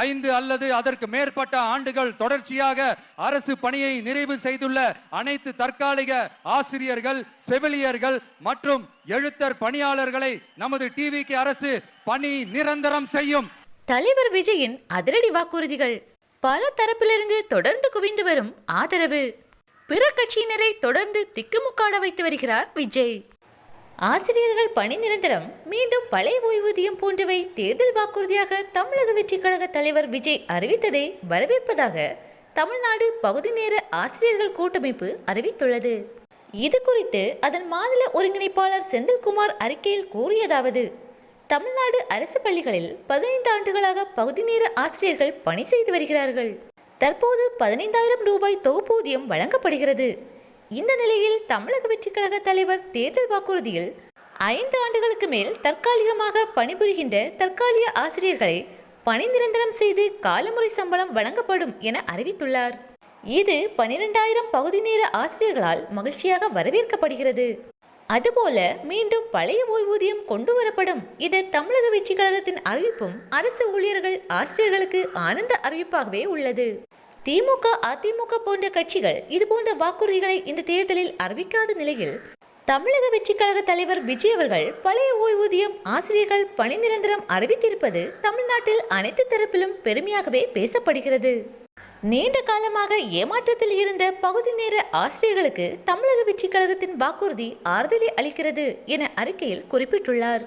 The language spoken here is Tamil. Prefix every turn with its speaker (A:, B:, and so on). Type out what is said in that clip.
A: 5 அல்லது அதற்கு மேற்பட்ட ஆண்டுகள் தொடர்ச்சியாக அரசு பணியை நிறைவு செய்துள்ள அனைத்து தற்காலிக ஆசிரியர்கள், செவிலியர்கள் மற்றும் எழுத்தர் பணியாளர்களை நமது டிவிகே அரசு பணி நிரந்தரம் செய்யும்.
B: தலைவர் விஜயின் அதிரடி வாக்குறுதிகள். பல தரப்பிலிருந்து தொடர்ந்து குவிந்து வரும் ஆதரவு. பிற கட்சியினரை தொடர்ந்து திக்குமுக்காட வைத்து வருகிறார் விஜய். ஆசிரியர்கள் பணி நிரந்தரம், மீண்டும் பழைய ஓய்வூதியம் போன்றவை தேர்தல் வாக்குறுதியாக தமிழக வெற்றி கழக தலைவர் விஜய் அறிவித்ததை வரவேற்பதாக தமிழ்நாடு பகுதி நேர ஆசிரியர்கள் கூட்டமைப்பு அறிவித்துள்ளது. இது குறித்து அதன் மாநில ஒருங்கிணைப்பாளர் செந்தில்குமார் அறிக்கையில் கூறியதாவது: தமிழ்நாடு அரசு பள்ளிகளில் 15 ஆண்டுகளாக பகுதி நேர ஆசிரியர்கள் பணி செய்து வருகிறார்கள். தற்போது 15,000 ரூபாய் தொகுப்பூதியம் வழங்கப்படுகிறது. இந்த நிலையில் தமிழக வெற்றி கழக தலைவர் தேர்தல் வாக்குறுதியில் 5 ஆண்டுகளுக்கு மேல் தற்காலிகமாக பணிபுரிகின்ற தற்காலிக ஆசிரியர்களை பணி நிரந்தரம் செய்து காலமுறை சம்பளம் வழங்கப்படும் என அறிவித்துள்ளார். இது 12,000 பகுதி நேர ஆசிரியர்களால் மகிழ்ச்சியாக வரவேற்கப்படுகிறது. அதுபோல மீண்டும் பழைய ஓய்வூதியம் கொண்டு வரப்படும். இது தமிழக வெற்றி கழகத்தின் அறிவிப்பும் அரசு ஊழியர்கள், ஆசிரியர்களுக்கு ஆனந்த அறிவிப்பாகவே உள்ளது. திமுக, அதிமுக போன்ற கட்சிகள் இதுபோன்ற வாக்குறுதிகளை இந்த தேர்தலில் அறிவிக்காத நிலையில் தமிழக வெற்றி கழக தலைவர் விஜய் அவர்கள் பழைய ஓய்வூதியம், ஆசிரியர்கள் பணி நிரந்தரம் அறிவித்திருப்பது தமிழ்நாட்டில் அனைத்து தரப்பிலும் பெருமையாகவே பேசப்படுகிறது. நீண்ட காலமாக ஏமாற்றத்தில் இருந்த பகுதி நேர ஆசிரியர்களுக்கு தமிழக வெற்றி கழகத்தின் வாக்குறுதி ஆறுதலை அளிக்கிறது என அறிக்கையில் குறிப்பிட்டுள்ளார்.